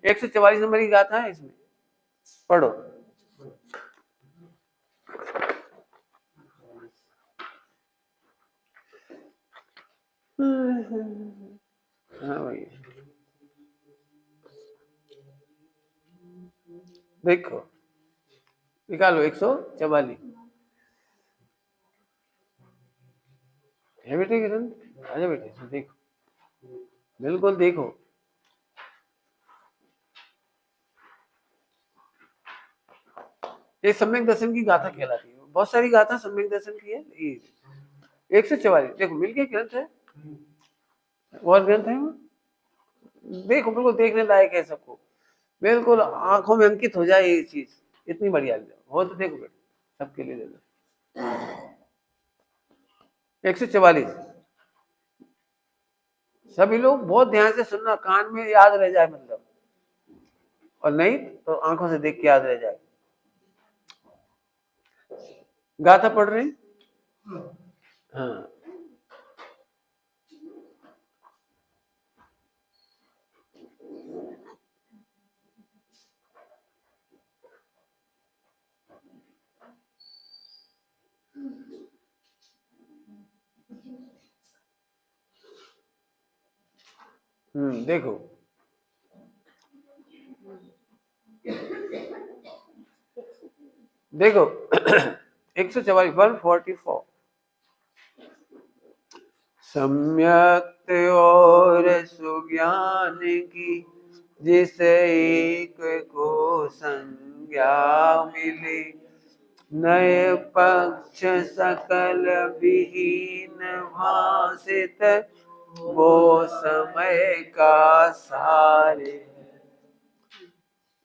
144 number की गाथा है इसमें, पढ़ो। हाँ भैया देखो, निकालो 144 है बेटे किरण, आजा बेटे इसमें देखो, बिल्कुल देखो। ये सम्यक दर्शन की गाथा कहलाती है, बहुत सारी गाथा सम्यक दर्शन की है। 144 देखो मिलके ग्रंथ है, और ग्रंथ है वो, देखो बिल्कुल देखने लायक है सबको, बिल्कुल आंखों में अंकित हो जाए ये चीज, इतनी बढ़िया हो तो देखो बेटा, सबके लिए दे दो 144। सभी लोग बहुत ध्यान से सुनना, कान में याद रह जाए मतलब, और नहीं तो आंखों से देख के याद रह जाए। गाथा पढ़ रहे हैं? हाँ देखो देखो 144 144 सम्यक और सुज्ञान की जिसे एक को संज्ञा मिले, नए पक्ष सकल विहीन भाषित वो समय का सारे।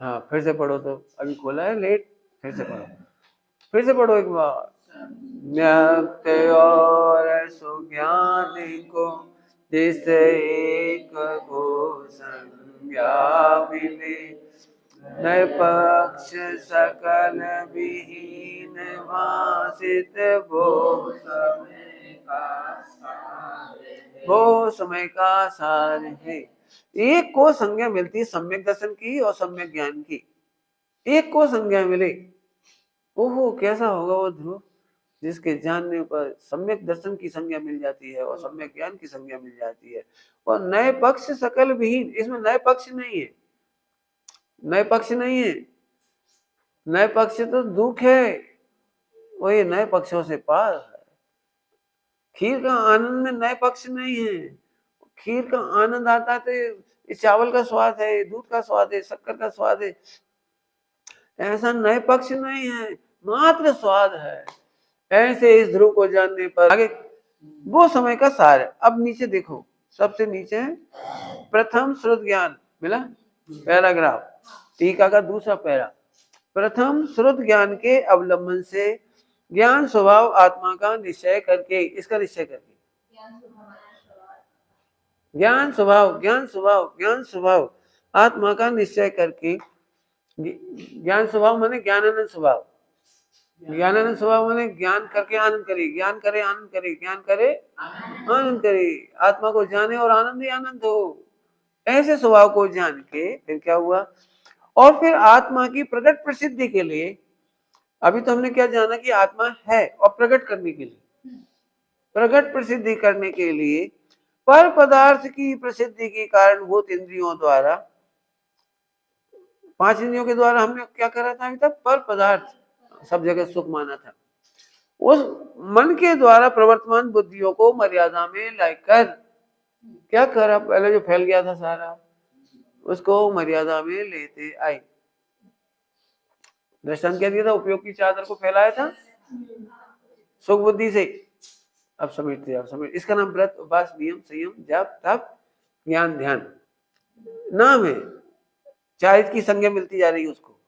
हाँ फिर से पढ़ो, तो अभी खोला है लेट, फिर से पढ़ो, फिर से पढ़ो एक बार। म्यक्त और सुज्ञान को जिसे एक को संज्ञा मिले, नए पक्ष सकल विहीन भाषित वो समय का सार है। एक को संज्ञा मिलती है सम्यक दर्शन की और सम्यक ज्ञान की, एक को संज्ञा मिले, ओहो कैसा होगा वो ध्रुव जिसके जानने पर सम्यक दर्शन की संज्ञा मिल जाती है और सम्यक ज्ञान की संज्ञा मिल जाती है। और नए पक्ष सकल विहीन, इसमें नए पक्ष नहीं है, नए पक्ष नहीं है, नए पक्ष तो दुख है, वो ये नए पक्षों से पार है। खीर का आनंद में नए पक्ष नहीं है, खीर का आनंद आता है, चावल का स्वाद है, दूध का स्वाद है, शक्कर का स्वाद है, ऐसा नए पक्ष नहीं है, मात्र स्वाद है। ऐसे इस ध्रुव को जानने पर आगे वो समय का सार है। अब नीचे देखो, सबसे नीचे है प्रथम श्रुत ज्ञान, मिला पैराग्राफ, टीका का दूसरा पैरा। प्रथम श्रुत ज्ञान के अवलंबन से ज्ञान स्वभाव आत्मा का निश्चय करके, इसका निश्चय करके, ज्ञान स्वभाव ज्ञान स्वभाव ज्ञान स्वभाव आत्मा का निश्चय करके, ज्ञान स्वभाव माने ज्ञानानंद स्वभाव, ज्ञानानंद स्वभाव माने ज्ञान करके आनंद करे, ज्ञान करे आनंद करे, ज्ञान करे आनंद करे, आत्मा को जाने और आनंद ही आनंद हो, ऐसे स्वभाव को जान के फिर क्या हुआ, और फिर आत्मा की प्रकट प्रसिद्धि के लिए, अभी तो हमने क्या जाना कि आत्मा है, और प्रकट करने के लिए, प्रकट प्रसिद्धि करने के लिए पर पदार्थ की प्रसिद्धि के कारणभूत इंद्रियों द्वारा, 5 इंद्रियों के द्वारा हमने क्या करा था अभी तक, पर पदार्थ सब जगह सुख माना था, उस मन के द्वारा प्रवर्तमान बुद्धियों को मर्यादा में लाकर क्या करा, पहले जो फैल गया था सारा उसको मर्यादा में लेते आए। दृष्टांत क्या दिया था, उपयोग की चादर को फैलाया था सुख बुद्धि से, अब समेटते अब समेट, इसका नाम व्रत उपवास नियम संयम जप तप ज्ञान ध्यान नाम है। चारित की संज्ञा मिलती जा रही है उसको,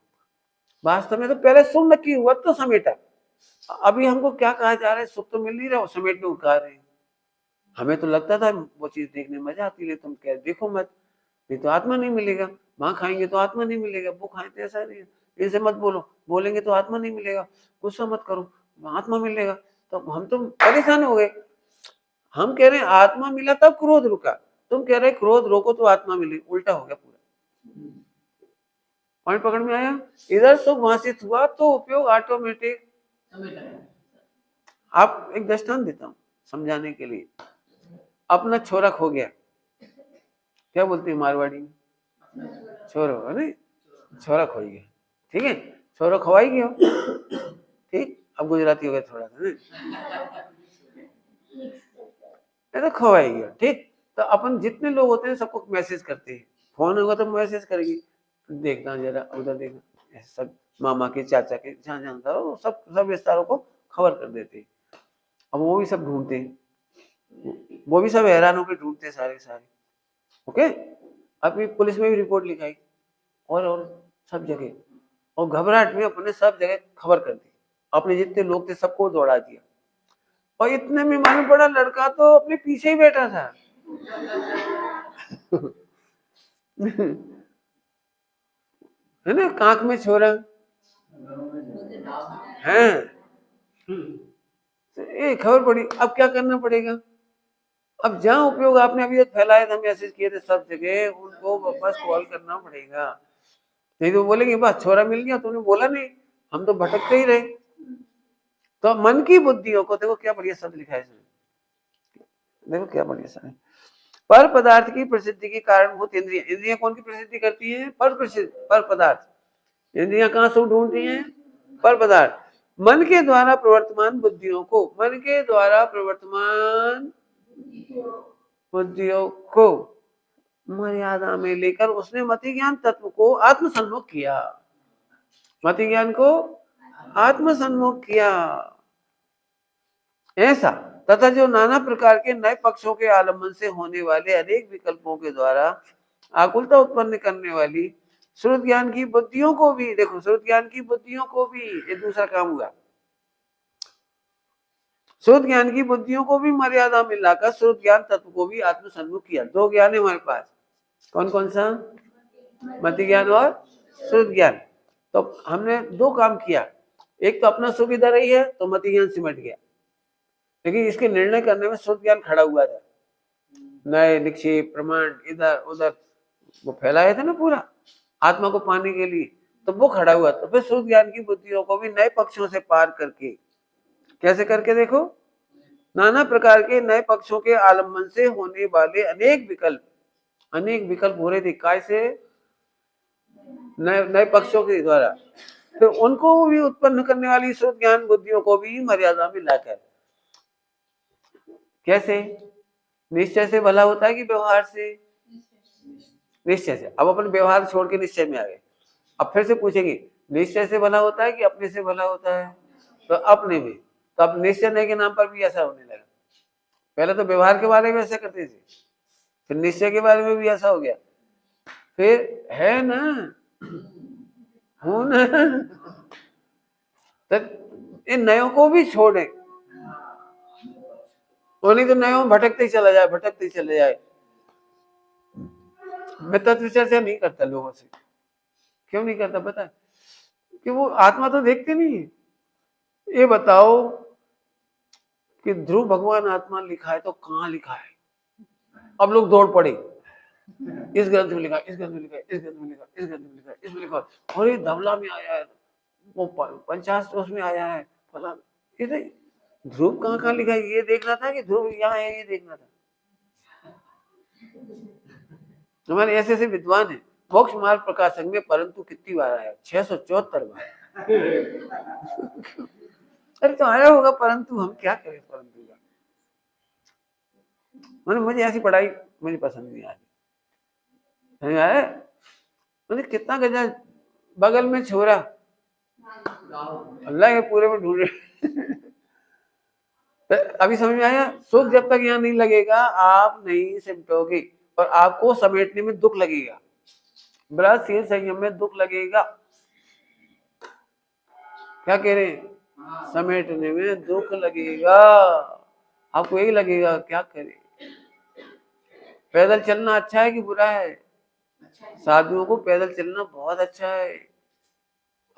वास्तव में तो पहले सुख नक्की हुआ तो समेटा, अभी हमको क्या कहा जा रहा है, सुख तो मिल नहीं रहा, समेटने उठा रहे हैं। हमें तो लगता था वो चीज देखने मजा आती है, तुम कह देखो मत, नहीं तो आत्मा नहीं मिलेगा, वहां खाएंगे तो आत्मा नहीं मिलेगा, वो खाए तो ऐसा नहीं है, इनसे मत बोलो, बोलेंगे तो आत्मा नहीं मिलेगा, गुस्सा मत करो आत्मा मिलेगा, तो हम तो परेशान हो गए। हम कह रहे हैं आत्मा मिला तब क्रोध रुका, तुम कह रहे क्रोध रोको तो आत्मा मिली, उल्टा हो गया पूरा। पॉइंट पकड़ में आया? इधर सुख भाषित हुआ तो उपयोग ऑटोमेटिक। आप एक दृष्टांत देता हूं समझाने के लिए। अपना छोरा खो गया, क्या बोलते हैं मारवाड़ी में? छोरो, अरे छोरा खो गया, ठीक है, छोरो खवाई गया, ठीक। अब गुजराती हो गया थोड़ा सा, तो खवाई गया, ठीक। तो अपन जितने लोग होते हैं सबको मैसेज करते हैं, फोन होगा तो मैसेज करेगी, देखना जरा उधर देखना, सब मामा के चाचा के जहाँ जहाँ था वो सब रिश्तेदारों को खबर कर देते हैं। अब वो भी सब ढूंढते हैं, वो भी सब हैरान होकर ढूंढते हैं सारे सारे, ओके। अपनी पुलिस में भी रिपोर्ट लिखाई और सब जगह, और घबराहट में अपने सब जगह खबर कर दी, अपने जितने लोग थे सबको दौड़ा दिया। और इतने में मालूम पड़ा लड़का तो अपने पीछे ही बैठा था। है ना, कांख में छोरा है, ये खबर पड़ी। अब क्या करना पड़ेगा? अब जहां उपयोग आपने अभी फैलाए थे, मैसेज किए थे सब जगह, उनको वापस कॉल करना पड़ेगा। नहीं तो बोलेंगे बस छोरा मिल गया, तूने बोला नहीं, हम तो भटकते ही रहे। तो मन की बुद्धियों को देखो, क्या बढ़िया शब्द लिखा है इसमें, देखो क्या बढ़िया शब्द है। पर पदार्थ की प्रसिद्धि के कारणभूत इंद्रिय, इंद्रियां कौन की प्रसिद्धि करती हैं? पर पदार्थ। इंद्रियां कहां से ढूंढती हैं? पर पदार्थ। मन के द्वारा प्रवर्तमान बुद्धियों को, मन के द्वारा प्रवर्तमान बुद्धियों को मर्यादा में लेकर उसने मति ज्ञान तत्व को आत्मसन्मुख किया, मति ज्ञान को आत्मसन्मुख किया। ऐसा तथा जो नाना प्रकार के नए पक्षों के आलम्बन से होने वाले अनेक विकल्पों के द्वारा आकुलता उत्पन्न करने वाली श्रुत ज्ञान की बुद्धियों को भी, देखो श्रुत ज्ञान की बुद्धियों को भी, ये दूसरा काम हुआ, श्रुत ज्ञान की बुद्धियों को भी मर्यादा में लाकर श्रुत ज्ञान तत्व को भी आत्मसन्मुख किया। दो ज्ञान है हमारे पास, कौन कौन सा? मति ज्ञान और श्रुत ज्ञान। तो हमने दो काम किया, एक तो अपना सुख इधर ही है तो मति ज्ञान सिमट गया, लेकिन इसके निर्णय करने में श्रुत ज्ञान खड़ा हुआ था, नए निक्षेप प्रमाण इधर उधर वो फैलाए थे ना पूरा आत्मा को पाने के लिए, तो वो खड़ा हुआ। तो फिर श्रुत ज्ञान की बुद्धियों को भी नए पक्षों से पार करके, कैसे करके? देखो, नाना प्रकार के नए पक्षों के आलम्बन से होने वाले अनेक विकल्प हो रहे थे, काय से? नए पक्षों के द्वारा, तो उनको भी उत्पन्न करने वाली श्रुत ज्ञान बुद्धियों को भी मर्यादा में लाकर, कैसे? निश्चय से भला होता है कि व्यवहार से? निश्चय से। अब अपन व्यवहार छोड़ के निश्चय में आ गए, अब फिर से पूछेंगे निश्चय से भला होता है कि अपने से भला होता है? तो अपने में। तो अब निश्चय नहीं के नाम पर भी ऐसा होने लगा, पहले तो व्यवहार के बारे में ऐसा करते थे, फिर निश्चय के बारे में भी ऐसा हो गया, फिर है ना, हो ना, तो इन नयों को भी छोड़े, तो नहीं तो नयों भटकते ही चले जाए। मैं तत्व चर्चा नहीं करता लोगों से, क्यों नहीं करता पता है? कि वो आत्मा तो देखते नहीं है। ये बताओ कि ध्रुव भगवान आत्मा लिखा है तो कहाँ लिखा है? अब लोग दौड़ पड़े, इस ग्रंथ में लिखा, इस ग्रंथ में लिखा, इस ग्रंथ में लिखा, इस ग्रंथ में लिखा, इसमें लिखा, और ये धवला में आया है, वो पंचाशत में आया है, फला। ये ध्रुव कहाँ कहाँ लिखा है ये देखना था कि ध्रुव यहाँ है ये देखना था। हमारे ऐसे ऐसे विद्वान है मोक्ष मार्ग प्रकाशक में, परंतु कितनी बार आया? 674 बार। अरे तो आया होगा, परंतु हम क्या करें परंतु का? मुझे ऐसी पढ़ाई मुझे पसंद नहीं आती है। मुझे कितना गजा बगल में छोरा, अल्लाह के पूरे में ढूंढ तो अभी समझ में आया? सुख जब तक यहाँ नहीं लगेगा आप नहीं सिमटोगे, और आपको समेटने में दुख लगेगा, ब्रह्मशील संयम में दुख लगेगा। क्या कह रहे हैं? समेटने में दुख लगेगा, आपको यही लगेगा क्या करे। पैदल चलना अच्छा है कि बुरा है? साधुओं को पैदल चलना बहुत अच्छा है।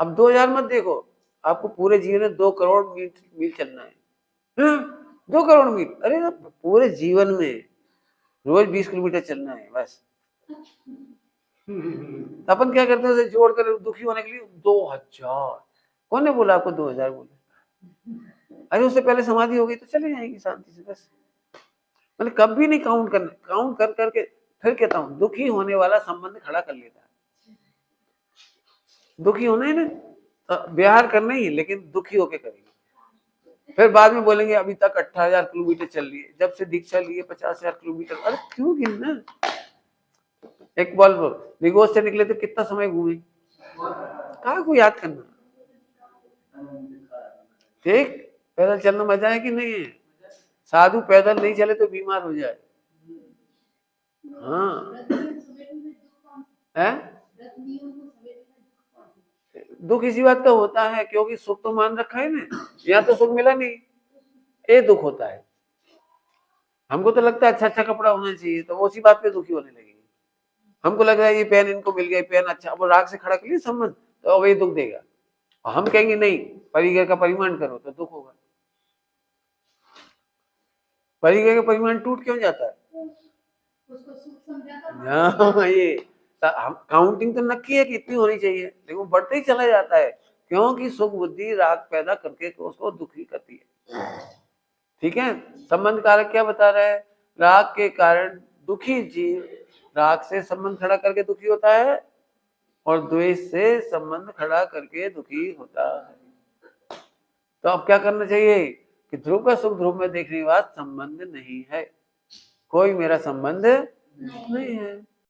अब 2000 मत देखो, आपको पूरे जीवन में 2 करोड़ मील चलना है। 2 करोड़ मील, अरे ना, पूरे जीवन में रोज 20 किलोमीटर चलना है बस। तो अपन क्या करते हैं, उसे जोड़ कर दुखी होने के लिए 2000। कौन ने बोला आपको 2000 बोले? अरे उससे पहले समाधि हो गई तो चले जाएंगी शांति से बस। मतलब कभी नहीं काउंट करना, काउंट कर करके फिर कहता हूं दुखी होने वाला संबंध खड़ा कर लेता है। दुखी होना है ना तो व्यवहार करना ही है, लेकिन दुखी होके करेंगे। फिर बाद में बोलेंगे अभी तक 18,000 किलोमीटर चल लिए, जब से दीक्षा लिए 50,000 किलोमीटर। अरे क्यों गिनना? एक बार निगोज से निकले तो कितना समय घूमे, कहाँ को याद करना। ठीक, पैदल चलना मजा है कि नहीं है? साधु पैदल नहीं चले तो बीमार हो जाए। हाँ है? दुख इसी बात का होता है क्योंकि सुख तो मान रखा है ना, यहाँ तो सुख मिला नहीं, ये दुख होता है। हमको तो लगता है अच्छा अच्छा कपड़ा होना चाहिए, तो वो उसी बात पे दुखी होने लगेगी। हमको लग रहा है ये पेन इनको मिल गया, पेन अच्छा, वो राग से खड़ा कर लिया संबंध, तो अब ये दुख देगा। और हम कहेंगे नहीं, परिग्रह का परिमाण करो, तो दुख होगा। परिग्रह का परिमाण टूट क्यों जाता है? हाँ, ये काउंटिंग तो नक्की है कि इतनी होनी चाहिए, लेकिन वो बढ़ते ही चला जाता है क्योंकि सुख बुद्धि राग पैदा करके उसको दुखी करती है। ठीक है, संबंध कारक क्या बता रहा है? राग के कारण दुखी जीव राग से संबंध खड़ा करके दुखी होता है और द्वेष से संबंध खड़ा करके दुखी होता है। तो अब क्या करना चाहिए कि ध्रुव का सुख ध्रुव में देखने के बाद संबंध नहीं है, कोई मेरा संबंध नहीं है।